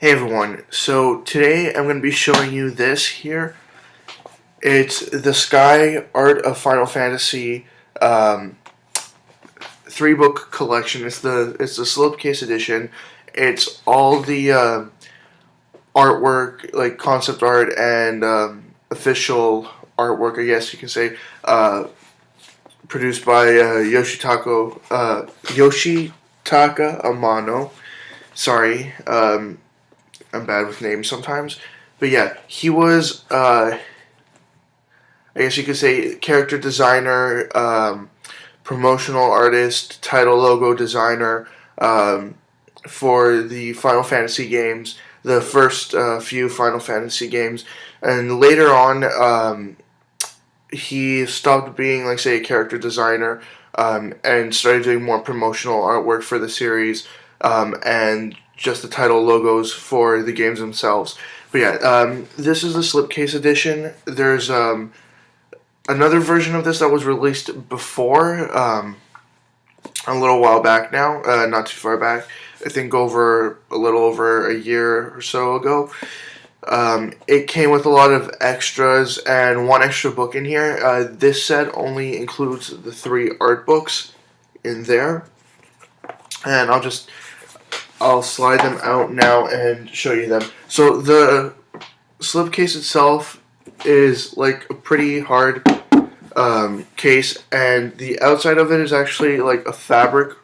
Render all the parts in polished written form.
Hey everyone, so today I'm going to be showing you this here. It's the Sky Art of Final Fantasy 3-book collection. It's the slipcase edition. It's all the artwork, like concept art and official artwork, I guess you can say, produced by Yoshitaka Amano. Sorry, I'm bad with names sometimes. But yeah, he was, I guess you could say, character designer, promotional artist, title logo designer for the Final Fantasy games, the first few Final Fantasy games. And later on, he stopped being, like, say, a character designer and started doing more promotional artwork for the series and just the title logos for the games themselves. But yeah, this is the slipcase edition. There's another version of this that was released before, a little while back now, not too far back. I think a little over a year or so ago. It came with a lot of extras and one extra book in here. This set only includes the 3 art books in there. And I'll slide them out now and show you them. So the slipcase itself is like a pretty hard case, and the outside of it is actually like a fabric,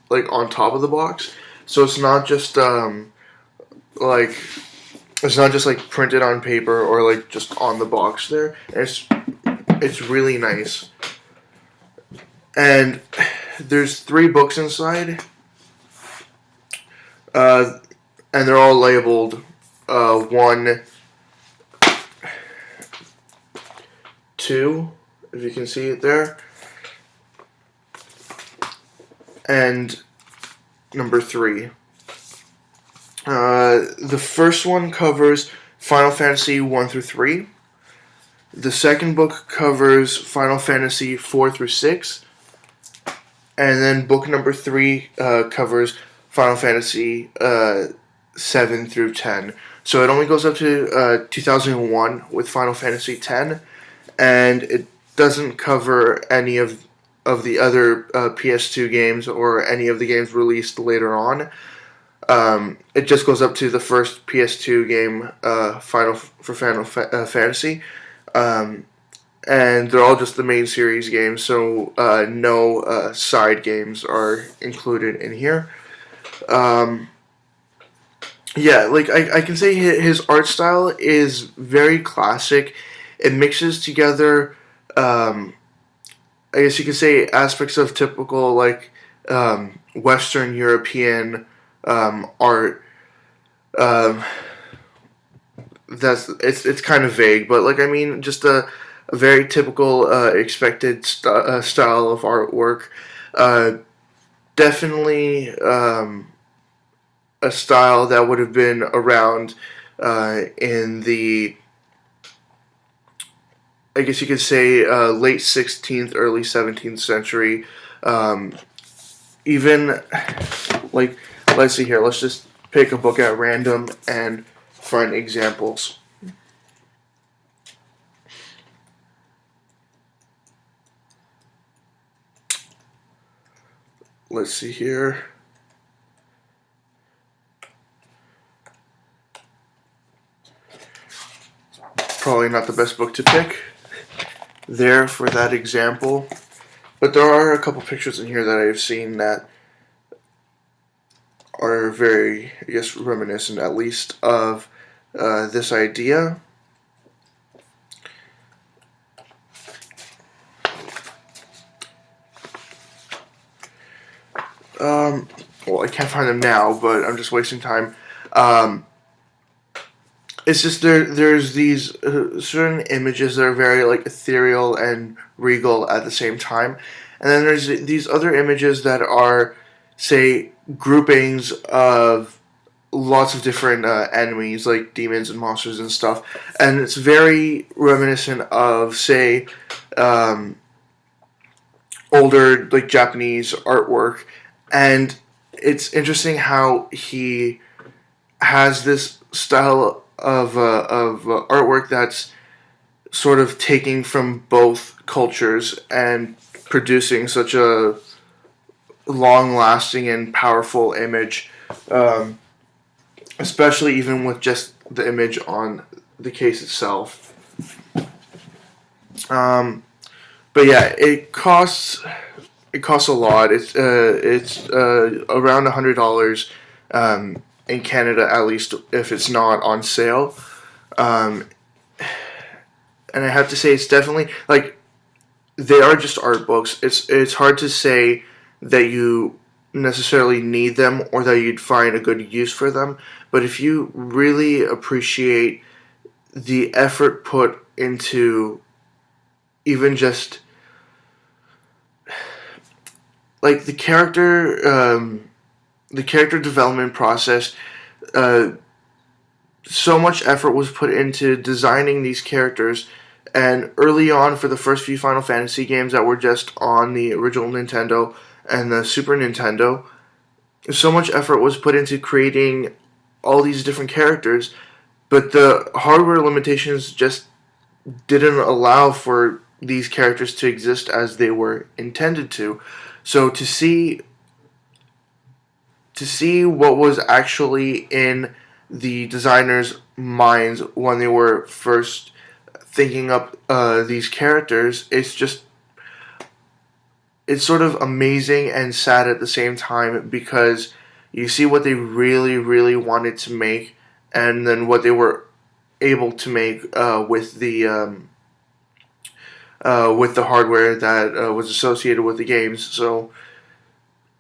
like on top of the box. So it's not just like printed on paper or like just on the box there. It's really nice. And there's 3 books inside. And they're all labeled 1, 2, if you can see it there, and number 3. The first one covers Final Fantasy 1 through 3. The second book covers Final Fantasy 4 through 6. And then book number 3 covers Final Fantasy 7 through 10. So it only goes up to 2001 with Final Fantasy 10, and it doesn't cover any of the other PS2 games or any of the games released later on. It just goes up to the first PS2 game, Final Fantasy, and they're all just the main series games. So no side games are included in here. Yeah, like I can say his art style is very classic. It mixes together, I guess you could say, aspects of typical like Western European art. It's kind of vague, but like I mean, just a very typical expected style of artwork. Definitely a style that would have been around in the, I guess you could say, late 16th, early 17th century. Even, like, let's see here, let's just pick a book at random and find examples. Let's see here. Probably not the best book to pick there for that example. But there are a couple pictures in here that I've seen that are very, I guess, reminiscent at least of this idea. Well, I can't find them now, but I'm just wasting time. It's just there's these certain images that are very like ethereal and regal at the same time, and then there's these other images that are, say, groupings of lots of different enemies like demons and monsters and stuff, and it's very reminiscent of, say, older like Japanese artwork, and it's interesting how he has this style of artwork that's sort of taking from both cultures and producing such a long-lasting and powerful image, um, especially even with just the image on the case itself. Um, but yeah, it costs a lot. It's around $100 in Canada, at least if it's not on sale. Um, and I have to say, it's definitely like they are just art books. It's hard to say that you necessarily need them or that you'd find a good use for them. But if you really appreciate the effort put into even just like the character development process, uh, so much effort was put into designing these characters. And early on, for the first few Final Fantasy games that were just on the original Nintendo and the Super Nintendo, so much effort was put into creating all these different characters, but the hardware limitations just didn't allow for these characters to exist as they were intended to. So to see what was actually in the designers' minds when they were first thinking up these characters, it's sort of amazing and sad at the same time, because you see what they really, really wanted to make, and then what they were able to make with the hardware that was associated with the games. So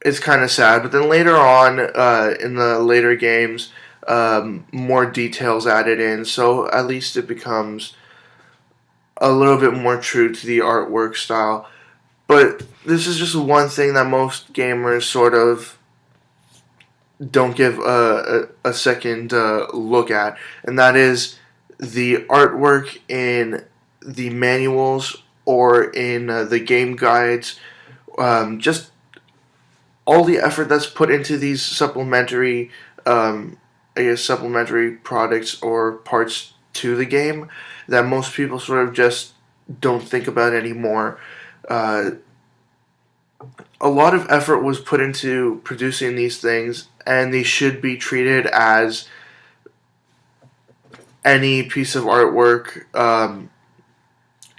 it's kind of sad. But then later on, in the later games, more details added in, so at least it becomes a little bit more true to the artwork style. But this is just one thing that most gamers sort of don't give a second look at, and that is the artwork in the manuals or in the game guides. Just all the effort that's put into these supplementary, supplementary products or parts to the game that most people sort of just don't think about anymore. Uh, a lot of effort was put into producing these things, and they should be treated as any piece of artwork.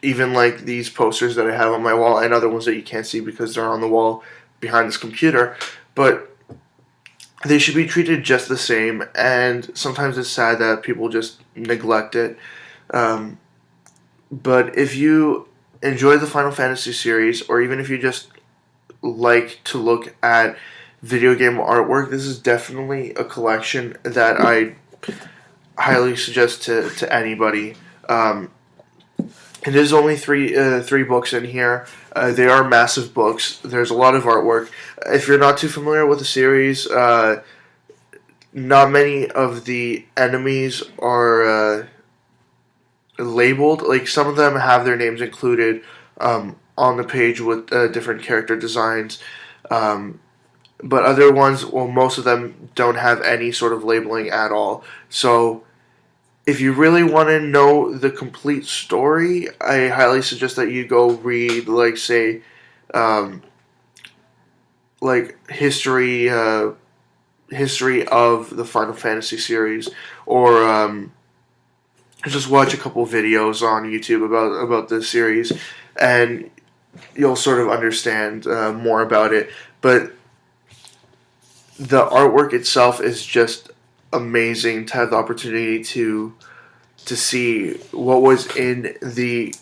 Even like these posters that I have on my wall, and other ones that you can't see because they're on the wall behind this computer, but they should be treated just the same. And sometimes it's sad that people just neglect it. Um, but if you enjoy the Final Fantasy series, or even if you just like to look at video game artwork, this is definitely a collection that I highly suggest to anybody. It is only three books in here. They are massive books. There's a lot of artwork. If you're not too familiar with the series, not many of the enemies are labeled. Like, some of them have their names included on the page with different character designs. But other ones, well, most of them don't have any sort of labeling at all. So if you really want to know the complete story, I highly suggest that you go read, like, say, like history of the Final Fantasy series, or just watch a couple videos on YouTube about this series, and you'll sort of understand more about it. But the artwork itself is just amazing to have the opportunity to see what was in the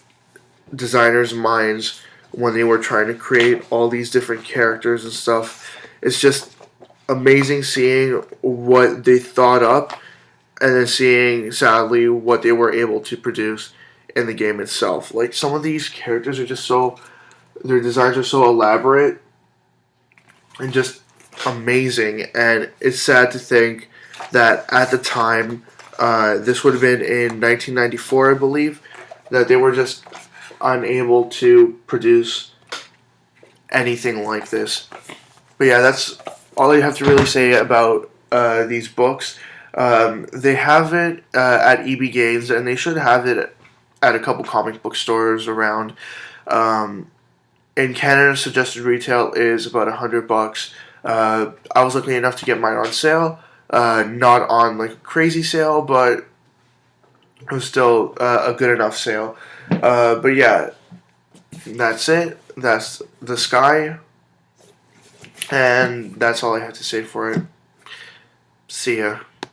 designers' minds when they were trying to create all these different characters and stuff. It's just amazing seeing what they thought up, and then seeing, sadly, what they were able to produce in the game itself. Like, some of these characters are just their designs are so elaborate and just amazing, and it's sad to think that at the time, this would have been in 1994, I believe, that they were just unable to produce anything like this. But yeah, that's all I have to really say about these books. They have it at EB Games, and they should have it at a couple comic book stores around. In Canada, suggested retail is about $100. I was lucky enough to get mine on sale. Not on like a crazy sale, but it was still a good enough sale. But yeah, that's it. That's the sky, and that's all I have to say for it. See ya.